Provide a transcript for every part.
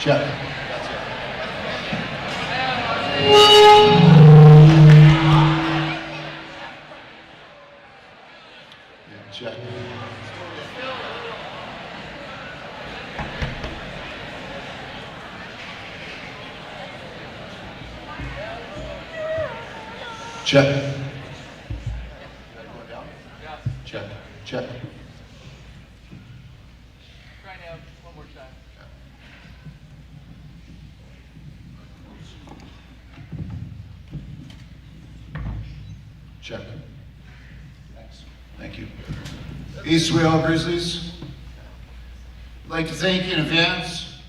Check. Yeah, check. Check. Check. Check. Try now, one more time. Check. Thanks. Thank you. East Whale Grizzlies, I'd like to thank you in advance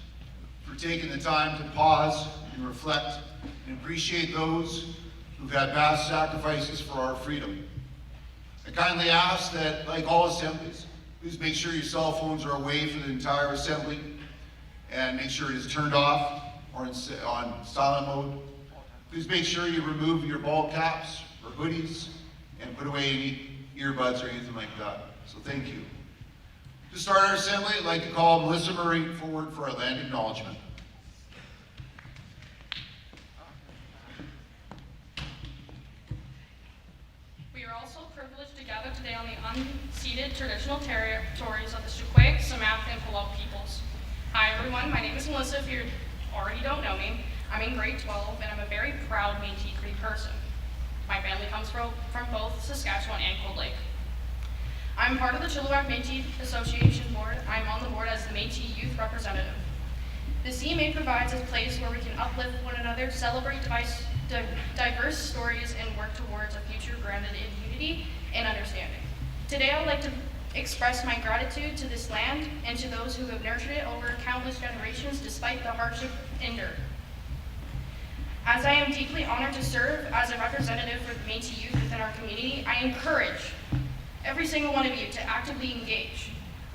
for taking the time to pause and reflect and appreciate those who've had past sacrifices for our freedom. I kindly ask that, like all assemblies, please make sure your cell phones are away for the entire assembly and make sure it is turned off or on silent mode. Please make sure you remove your ball caps or hoodies and put away any earbuds or anything like that. So thank you. To start our assembly, I'd like to call Melissa Murray forward for our land acknowledgement. We are also privileged to gather today on the unceded traditional territories of the Secwepemc, Sumatran, and Puyallup peoples. Hi everyone, my name is Melissa. If you already don't know me, I'm in grade 12 and I'm a very proud Métis Cree person. My family comes from both Saskatchewan and Cold Lake. I'm part of the Chilliwack Métis Association Board. I'm on the board as the Métis Youth Representative. The CMA provides a place where we can uplift one another, celebrate diverse stories, and work towards a future grounded in unity and understanding. Today I would like to express my gratitude to this land and to those who have nurtured it over countless generations despite the hardship endured. As I am deeply honored to serve as a representative for the Métis youth within our community, I encourage every single one of you to actively engage,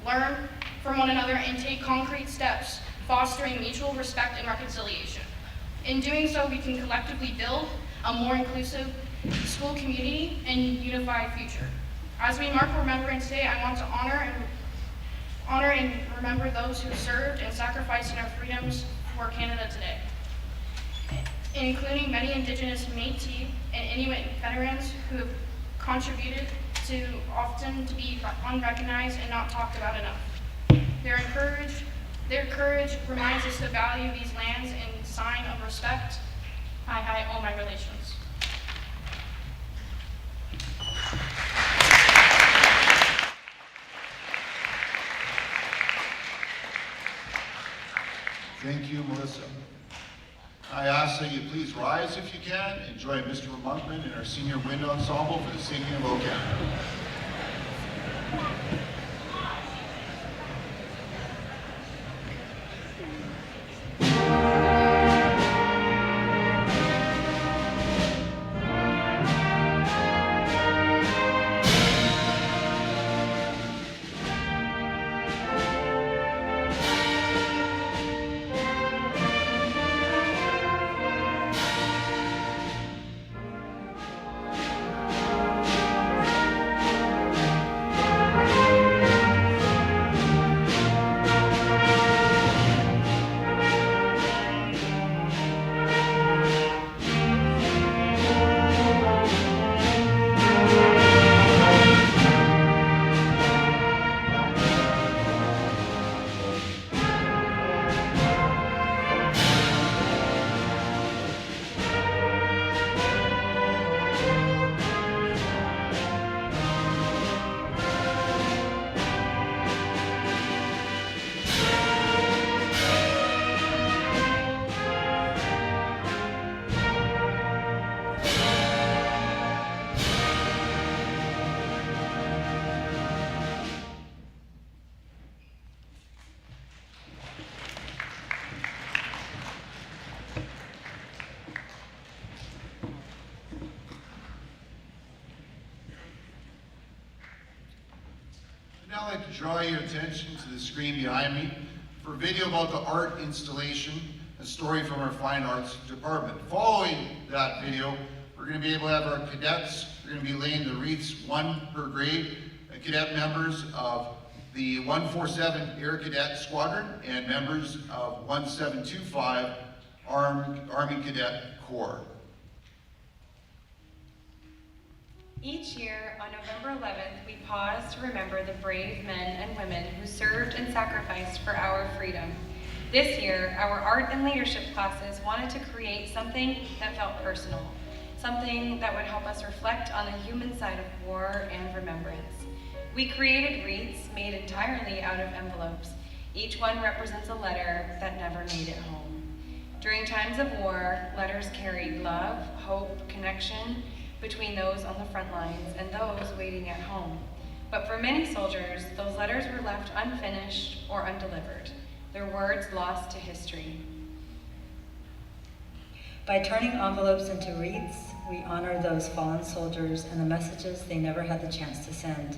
learn from one another, and take concrete steps, fostering mutual respect and reconciliation. In doing so, we can collectively build a more inclusive school community and unified future. As we mark Remembrance Day, I want to honor and remember those who served and sacrificed in our freedoms for Canada today, including many Indigenous, Métis, and Inuit veterans who have contributed to often to be unrecognized and not talked about enough. Their courage reminds us to value these lands in sign of respect. Hi, all my relations. Thank you, Melissa. I ask that you please rise if you can and join Mr. Monkman and our senior wind ensemble for the singing of O Canada. Now I'd like to draw your attention to the screen behind me for a video about the art installation, a story from our Fine Arts Department. Following that video, we're going to be able to have our cadets, we're going to be laying the wreaths, one per grade, cadet members of the 147 Air Cadet Squadron, and members of 1725 Army Cadet Corps. Each year, on November 11th, we pause to remember the brave men and women who served and sacrificed for our freedom. This year, our art and leadership classes wanted to create something that felt personal, something that would help us reflect on the human side of war and remembrance. We created wreaths made entirely out of envelopes. Each one represents a letter that never made it home. During times of war, letters carried love, hope, connection between those on the front lines and those waiting at home. But for many soldiers, those letters were left unfinished or undelivered, their words lost to history. By turning envelopes into wreaths, we honor those fallen soldiers and the messages they never had the chance to send.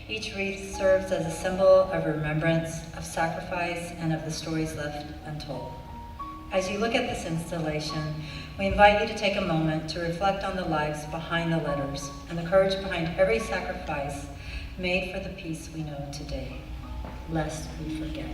Each wreath serves as a symbol of remembrance, of sacrifice, and of the stories left untold. As you look at this installation, we invite you to take a moment to reflect on the lives behind the letters and the courage behind every sacrifice made for the peace we know today, lest we forget.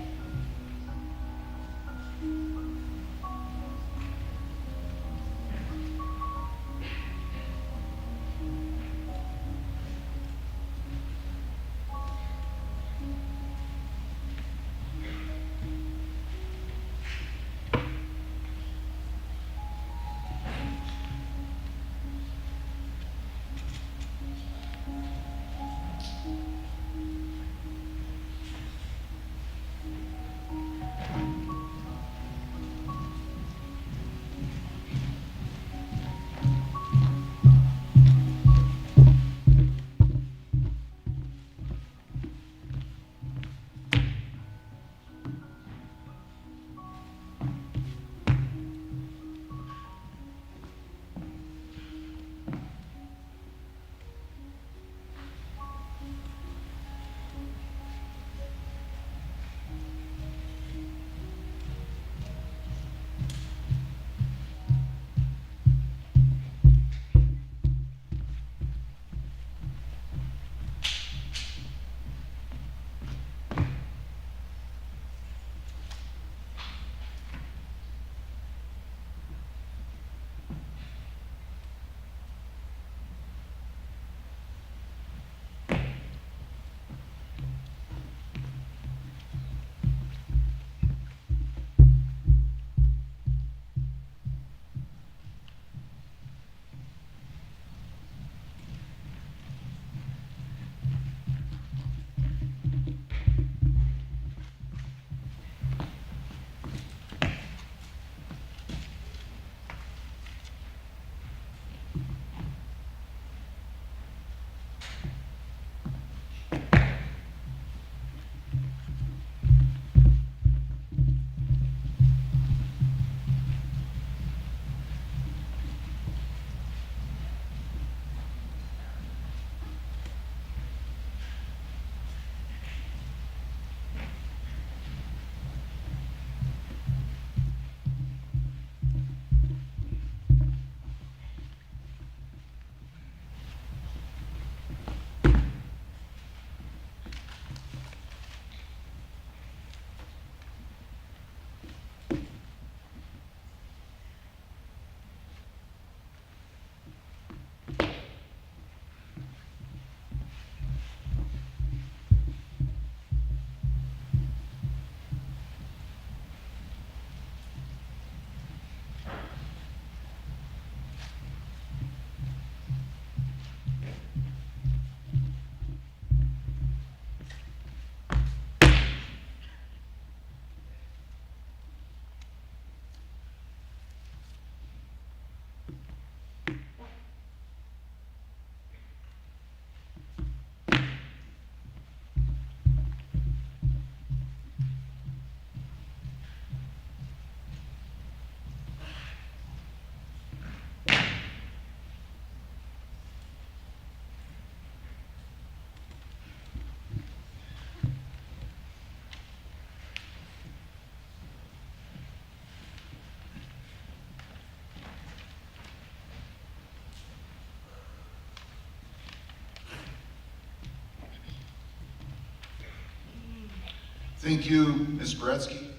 Thank you, Ms. Beretsky,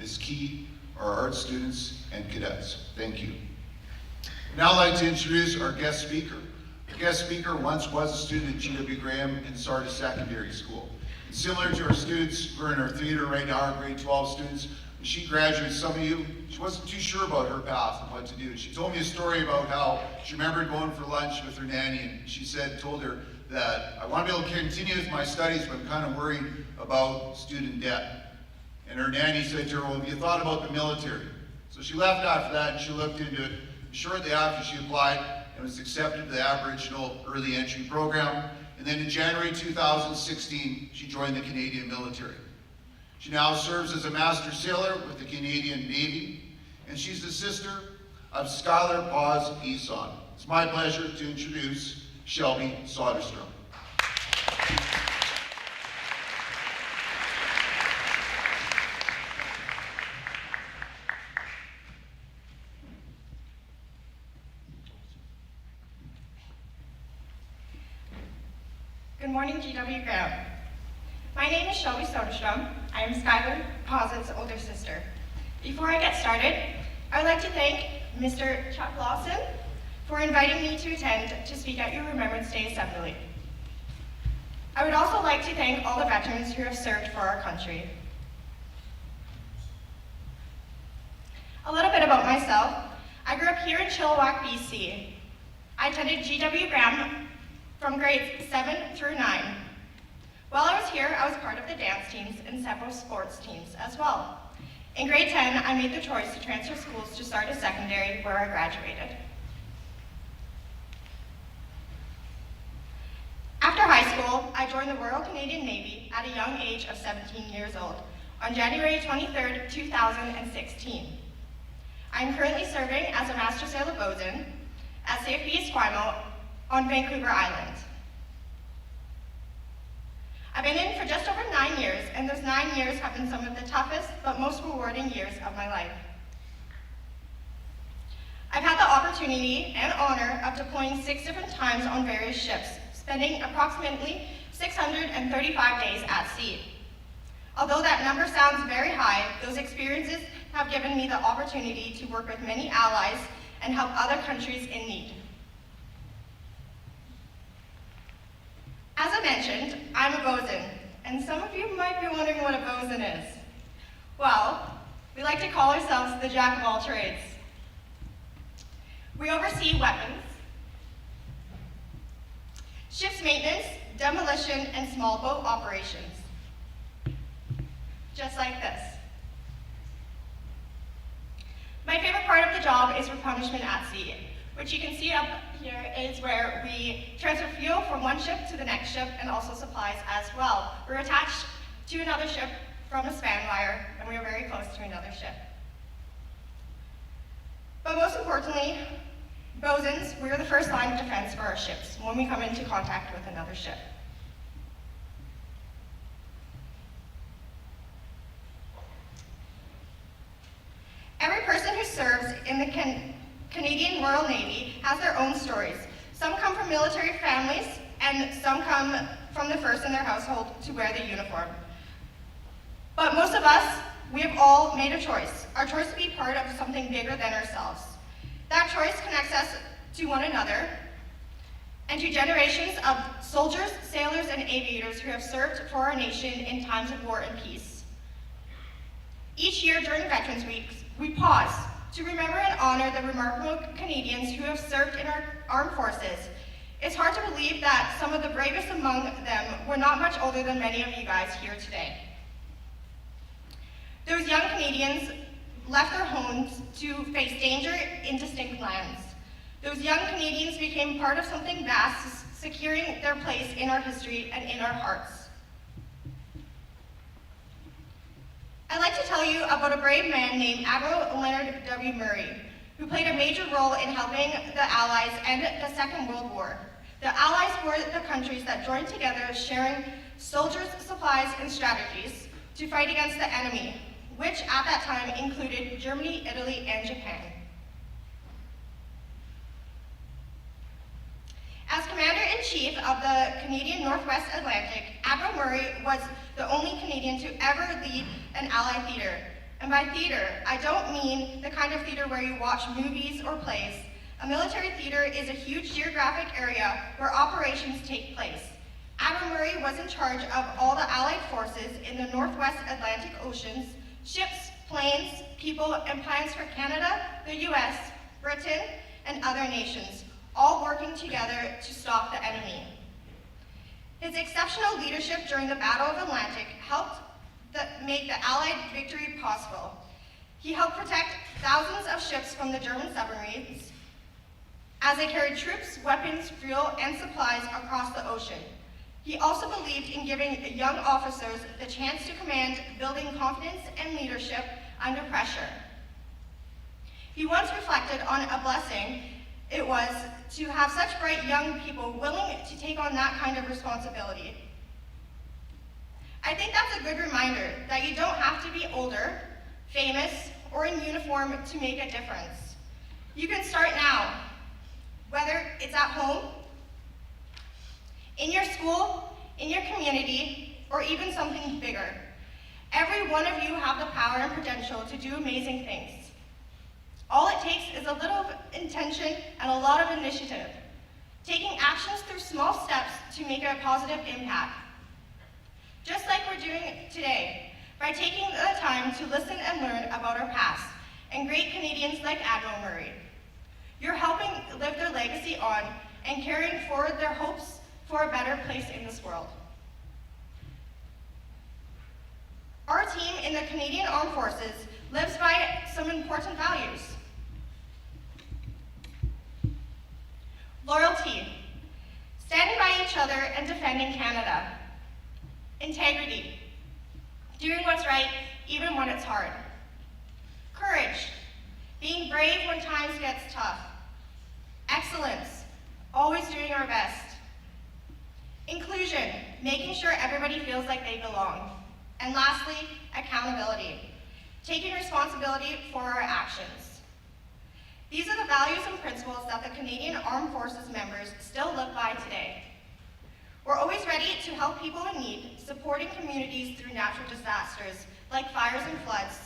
Ms. Key, our art students and cadets. Thank you. Now I'd like to introduce our guest speaker. Our guest speaker once was a student at G.W. Graham in Sardis Secondary School. And similar to our students who are in our theater right now, our grade 12 students, when she graduated, some of you, she wasn't too sure about her path and what to do. She told me a story about how she remembered going for lunch with her nanny, and she told her that I want to be able to continue with my studies, but I'm kind of worried about student debt. And her nanny said to her, well, have you thought about the military? So she left after that and she looked into it. Shortly after, she applied and was accepted to the Aboriginal Early Entry Program. And then in January 2016, she joined the Canadian military. She now serves as a master sailor with the Canadian Navy, and she's the sister of Skylar Paz Eson. It's my pleasure to introduce Shelby Soderstrom. Good morning, GW Graham. My name is Shelby Soderstrom. I am Skylar Paz's older sister. Before I get started, I would like to thank Mr. Chuck Lawson for inviting me to attend to speak at your Remembrance Day Assembly. I would also like to thank all the veterans who have served for our country. A little bit about myself. I grew up here in Chilliwack, BC. I attended GW Graham from grades 7 through 9. While I was here, I was part of the dance teams and several sports teams as well. In grade 10, I made the choice to transfer schools to Sardis Secondary, where I graduated. After high school, I joined the Royal Canadian Navy at a young age of 17 years old on January 23rd, 2016. I am currently serving as a Master Sailor Bosun at CFB Esquimalt on Vancouver Island. I've been in for just over 9 years, and those 9 years have been some of the toughest but most rewarding years of my life. I've had the opportunity and honor of deploying 6 different times on various ships, spending approximately 635 days at sea. Although that number sounds very high, those experiences have given me the opportunity to work with many allies and help other countries in need. As I mentioned, I'm a bosun, and some of you might be wondering what a bosun is. Well, we like to call ourselves the jack of all trades. We oversee weapons, ship's maintenance, demolition, and small boat operations. Just like this. My favorite part of the job is replenishment at sea, which you can see up here is where we transfer fuel from one ship to the next ship and also supplies as well. We're attached to another ship from a span wire, and we are very close to another ship. But most importantly, bosuns, we are the first line of defense for our ships when we come into contact with another ship. Every person who serves in the Canadian Royal Navy has their own stories. Some come from military families, and some come from the first in their household to wear the uniform. But most of us, we have all made a choice. Our choice to be part of something bigger than ourselves. That choice connects us to one another and to generations of soldiers, sailors, and aviators who have served for our nation in times of war and peace. Each year during Veterans Week, we pause to remember and honor the remarkable Canadians who have served in our armed forces. It's hard to believe that some of the bravest among them were not much older than many of you guys here today. Those young Canadians left their homes to face danger in distinct lands. Those young Canadians became part of something vast, securing their place in our history and in our hearts. I'd like to tell you about a brave man named Admiral Leonard W. Murray, who played a major role in helping the Allies end the Second World War. The Allies were the countries that joined together, sharing soldiers, supplies, and strategies to fight against the enemy, which at that time included Germany, Italy, and Japan. As Commander-in-Chief Chief of the Canadian Northwest Atlantic, Admiral Murray was the only Canadian to ever lead an Allied theater. And by theater, I don't mean the kind of theater where you watch movies or plays. A military theater is a huge geographic area where operations take place. Admiral Murray was in charge of all the Allied forces in the Northwest Atlantic Oceans, ships, planes, people, and plans for Canada, the US, Britain, and other nations, all working together to stop the enemy. His exceptional leadership during the Battle of Atlantic helped make the Allied victory possible. He helped protect thousands of ships from the German submarines as they carried troops, weapons, fuel, and supplies across the ocean. He also believed in giving young officers the chance to command, building confidence and leadership under pressure. He once reflected on a blessing it was to have such bright young people willing to take on that kind of responsibility. I think that's a good reminder that you don't have to be older, famous, or in uniform to make a difference. You can start now, whether it's at home, in your school, in your community, or even something bigger. Every one of you have the power and potential to do amazing things. All it takes is a little intention and a lot of initiative, taking actions through small steps to make a positive impact. Just like we're doing today, by taking the time to listen and learn about our past and great Canadians like Admiral Murray. You're helping live their legacy on and carrying forward their hopes for a better place in this world. Our team in the Canadian Armed Forces lives by some important values. Loyalty, standing by each other and defending Canada. Integrity, doing what's right even when it's hard. Courage, being brave when times gets tough. Excellence, always doing our best. Inclusion, making sure everybody feels like they belong. And lastly, accountability, taking responsibility for our actions. These are the values and principles that the Canadian Armed Forces members still live by today. We're always ready to help people in need, supporting communities through natural disasters like fires and floods,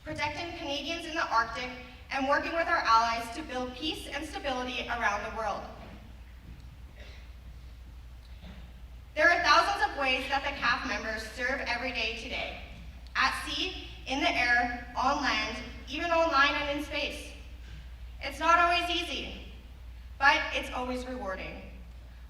protecting Canadians in the Arctic, and working with our allies to build peace and stability around the world. There are thousands of ways that the CAF members serve every day today. At sea, in the air, on land, even online and in space. It's not always easy, but it's always rewarding.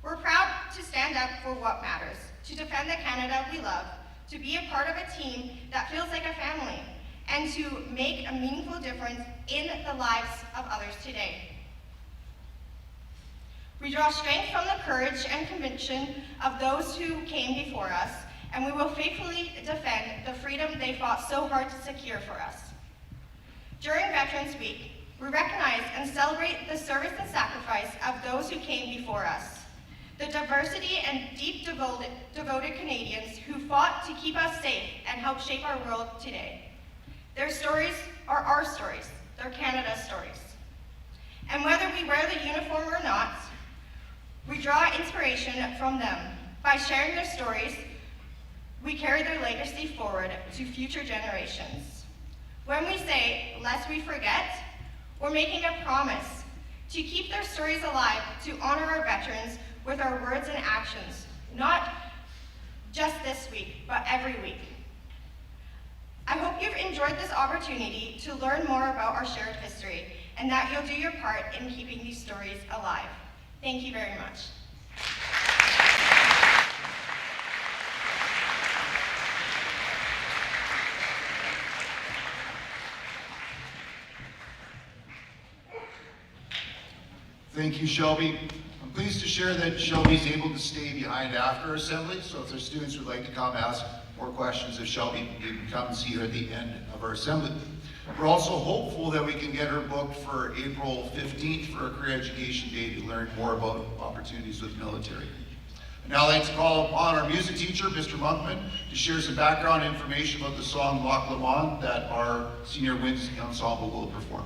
We're proud to stand up for what matters, to defend the Canada we love, to be a part of a team that feels like a family, and to make a meaningful difference in the lives of others today. We draw strength from the courage and conviction of those who came before us, and we will faithfully defend the freedom they fought so hard to secure for us. During Veterans Week, we recognize and celebrate the service and sacrifice of those who came before us, the diversity and deep devoted Canadians who fought to keep us safe and help shape our world today. Their stories are our stories, they're Canada's stories. And whether we wear the uniform or not, we draw inspiration from them. By sharing their stories, we carry their legacy forward to future generations. When we say, lest we forget, we're making a promise to keep their stories alive, to honor our veterans with our words and actions, not just this week, but every week. I hope you've enjoyed this opportunity to learn more about our shared history, and that you'll do your part in keeping these stories alive. Thank you very much. Thank you, Shelby. I'm pleased to share that Shelby is able to stay behind after assembly, so if there's students who would like to come ask more questions of Shelby, you can come and see her at the end of our assembly. We're also hopeful that we can get her booked for April 15th for a career education day to learn more about opportunities with military. And now I'd like to call upon our music teacher, Mr. Monkman, to share some background information about the song Loch Lomond that our senior winds ensemble will perform.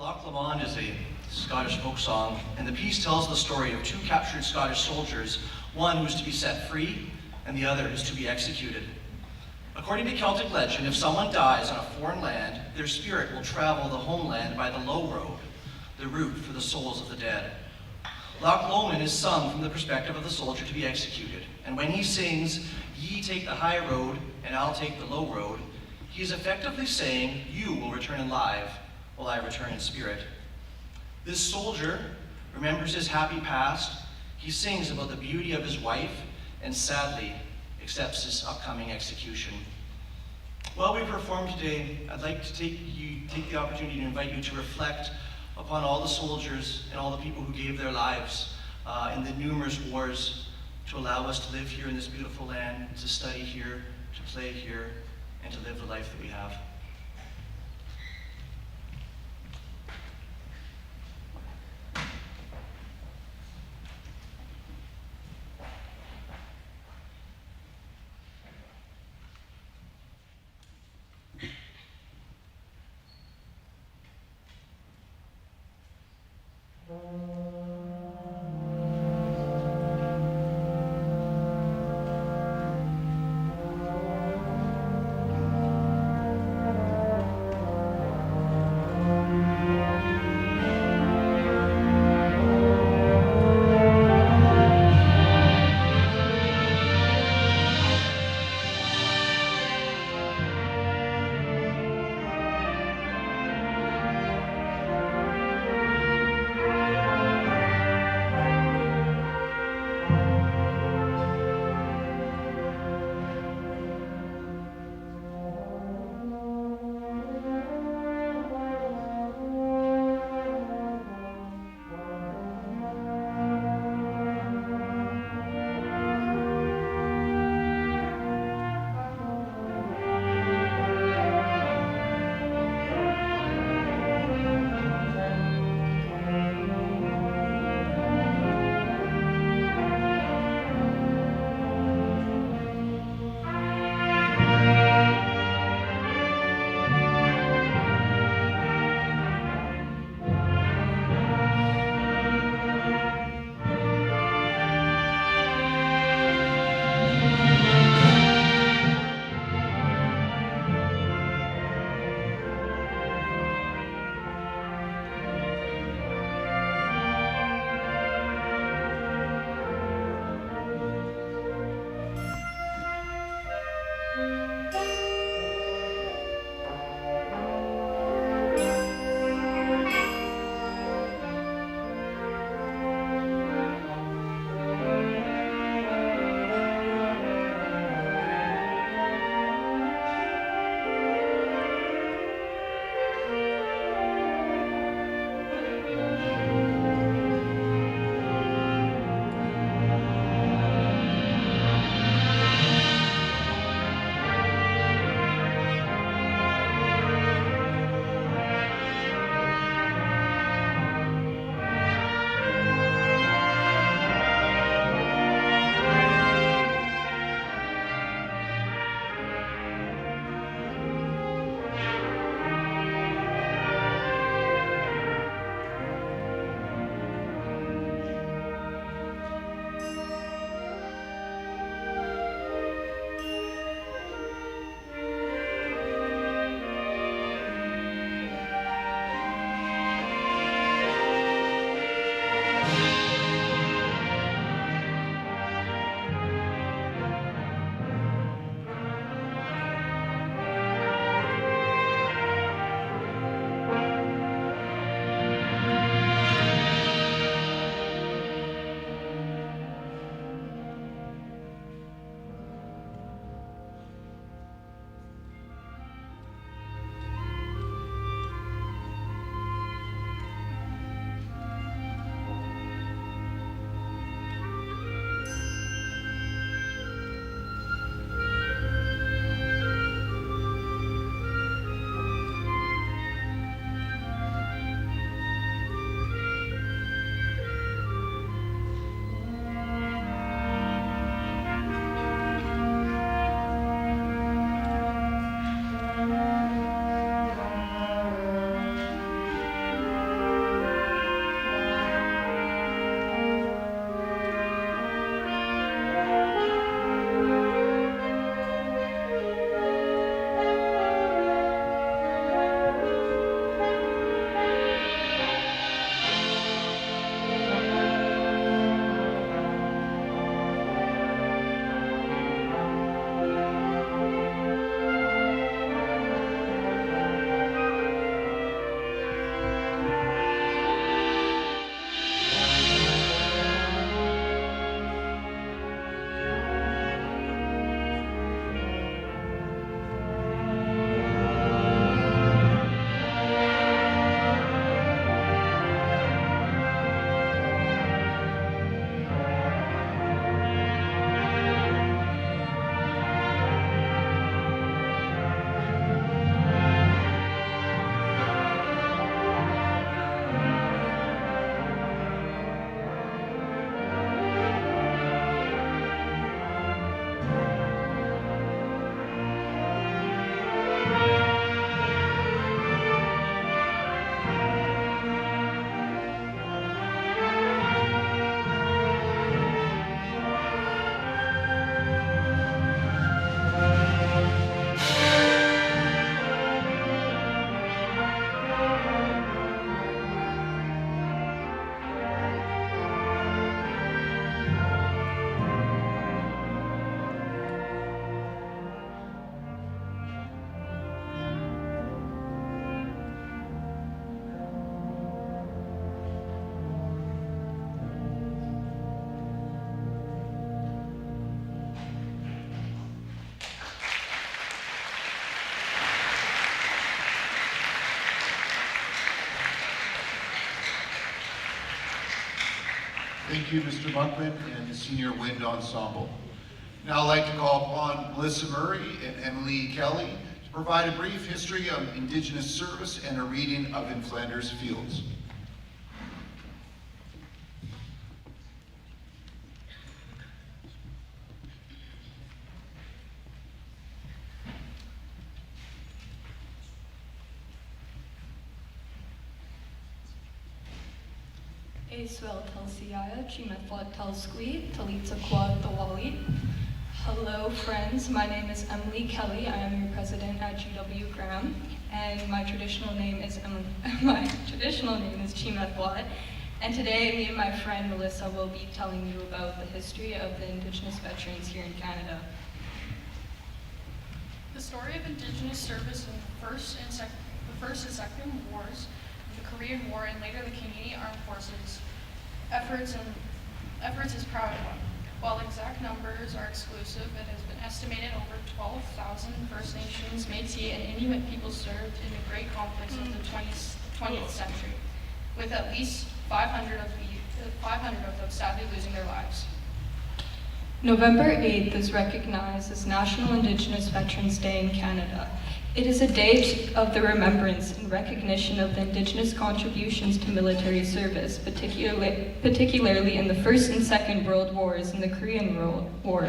Loch Lomond is a Scottish folk song, and the piece tells the story of two captured Scottish soldiers, one who is to be set free, and the other is to be executed. According to Celtic legend, if someone dies on a foreign land, their spirit will travel the homeland by the low road, the route for the souls of the dead. Loch Lomond is sung from the perspective of the soldier to be executed, and when he sings, "Ye take the high road, and I'll take the low road," he is effectively saying, "You will return alive, while I return in spirit." This soldier remembers his happy past, he sings about the beauty of his wife, and sadly accepts his upcoming execution. While we perform today, I'd like to take the opportunity to invite you to reflect upon all the soldiers and all the people who gave their lives in the numerous wars to allow us to live here in this beautiful land, to study here, to play here, and to live the life that we have. Thank you, Mr. Monkman and the Senior Wind Ensemble. Now I'd like to call upon Melissa Murray and Emily Kelly to provide a brief history of Indigenous service and a reading of In Flanders Fields. Swell Telsiaya, Chimethla Telsqui, Talitza Quad Tawali. Hello friends, my name is Emily Kelly. I am your president at GW Graham, and my traditional name is Chimethla. And today, me and my friend Melissa will be telling you about the history of the Indigenous veterans here in Canada. The story of Indigenous service in the First and Second Wars, the Korean War, and later the Canadian Armed Forces efforts is proud one. While exact numbers are exclusive, it has been estimated over 12,000 First Nations, Métis, and Inuit people served in the great conflicts of the 20th century, with at least 500 of them sadly losing their lives. November 8th is recognized as National Indigenous Veterans Day in Canada. It is a day of the remembrance and recognition of the Indigenous contributions to military service, particularly in the First and Second World Wars and the Korean War.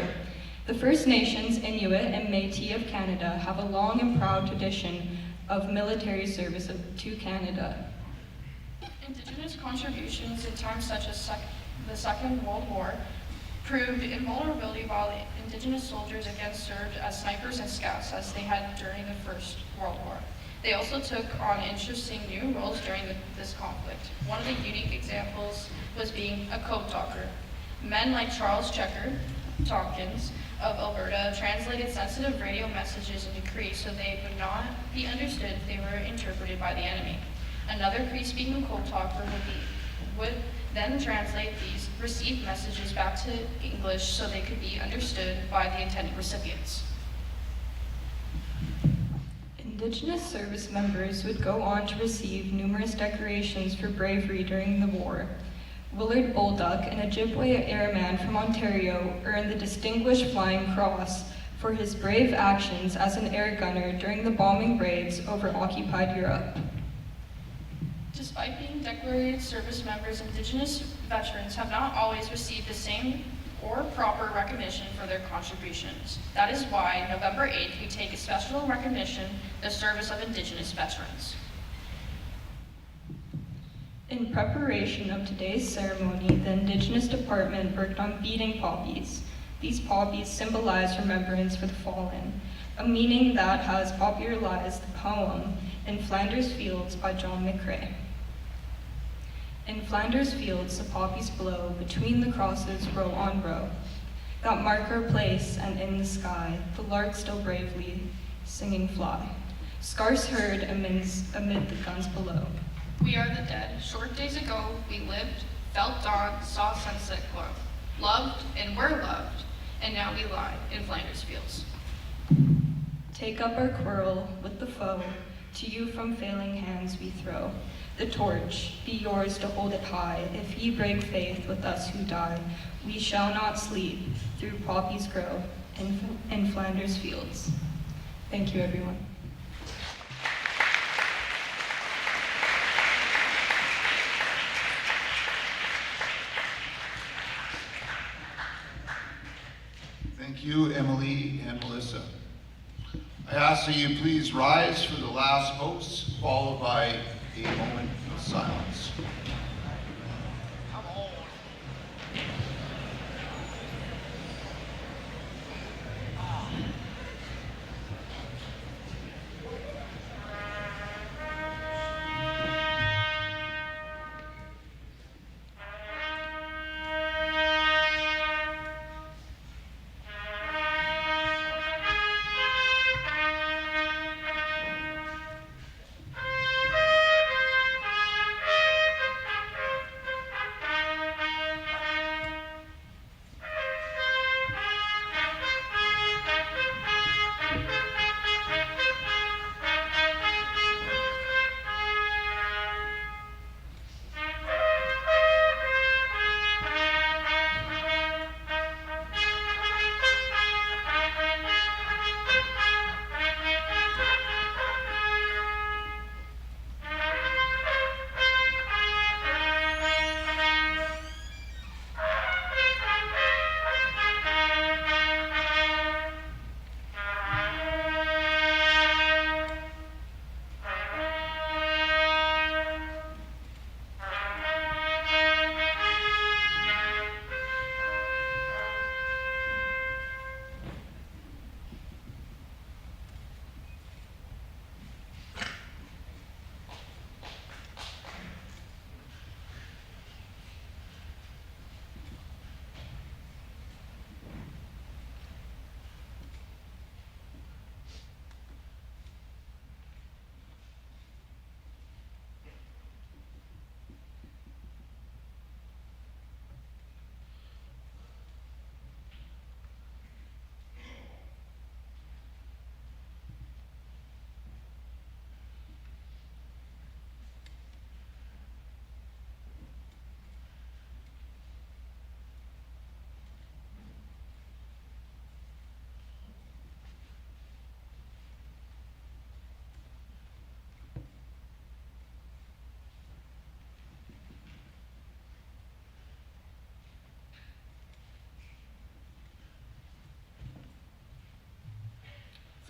The First Nations, Inuit, and Métis of Canada have a long and proud tradition of military service to Canada. Indigenous contributions in times such as the Second World War proved invulnerability while Indigenous soldiers again served as snipers and scouts as they had during the First World War. They also took on interesting new roles during this conflict. One of the unique examples was being a code talker. Men like Charles Checker Tompkins of Alberta translated sensitive radio messages into Cree so they would not be understood if they were interpreted by the enemy. Another Cree-speaking code talker would then translate these received messages back to English so they could be understood by the intended recipients. Indigenous service members would go on to receive numerous decorations for bravery during the war. Willard Bolduc, an Ojibwe airman from Ontario, earned the Distinguished Flying Cross for his brave actions as an air gunner during the bombing raids over occupied Europe. Despite being declared service members, Indigenous veterans have not always received the same or proper recognition for their contributions. That is why November 8th we take a special recognition the service of Indigenous veterans. In preparation of today's ceremony, the Indigenous Department worked on beading poppies. These poppies symbolize remembrance for the fallen, a meaning that has popularized the poem In Flanders Fields by John McCrae. In Flanders Fields, the poppies blow, between the crosses, row on row, that mark our place, and in the sky, the lark still bravely singing fly, scarce heard amid the guns below. We are the dead. Short days ago, we lived, felt dawn, saw sunset glow, loved and were loved, and now we lie in Flanders Fields. Take up our quarrel with the foe, to you from failing hands we throw. The torch, be yours to hold it high. If ye break faith with us who die, we shall not sleep, through poppies grow, in Flanders Fields. Thank you, everyone. Thank you, Emily and Melissa. I ask that you please rise for the last post, followed by a moment of silence.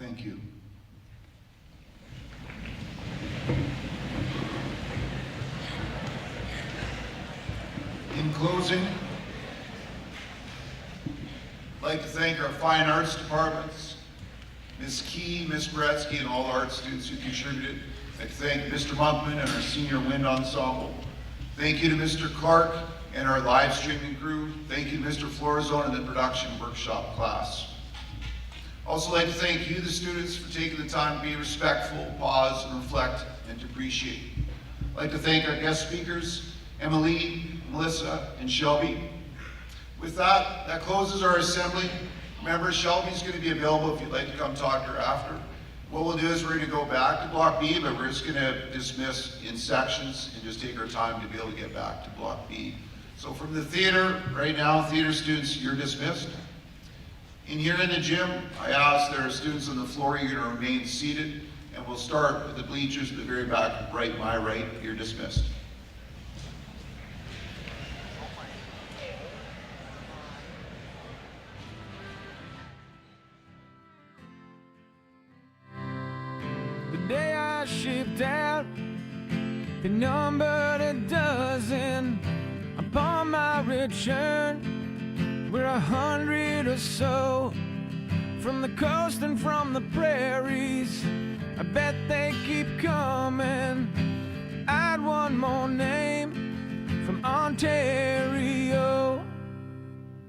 Thank you. In closing, I'd like to thank our fine arts departments, Ms. Key, Ms. Bretsky, and all the art students who contributed. I'd like to thank Mr. Monkman and our senior wind ensemble. Thank you to Mr. Clark and our live streaming crew. Thank you to Mr. Florazone and the production workshop class. Also like to thank you, the students, for taking the time to be respectful, pause, and reflect, and to appreciate. I'd like to thank our guest speakers, Emily, Melissa, and Shelby. With that, that closes our assembly. Remember, Shelby's going to be available if you'd like to come talk to her after. What we'll do is we're going to go back to Block B, but we're just going to dismiss in sections and just take our time to be able to get back to Block B. So from the theater, right now, theater students, you're dismissed. In here in the gym, I ask there are students on the floor, you're going to remain seated, and we'll start with the bleachers at the very back, right, my right, you're dismissed. The day I shipped out, they numbered a dozen. Upon my return, we're 100 or so. From the coast and from the prairies, I bet they keep coming. Add one more name from Ontario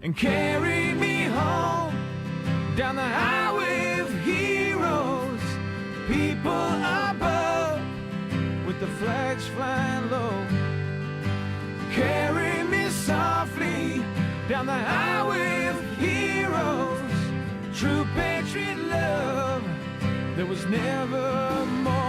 and carry me home down the highway of heroes. People above with the flags flying low. Carry me softly down the highway of heroes. True patriot love, there was never more.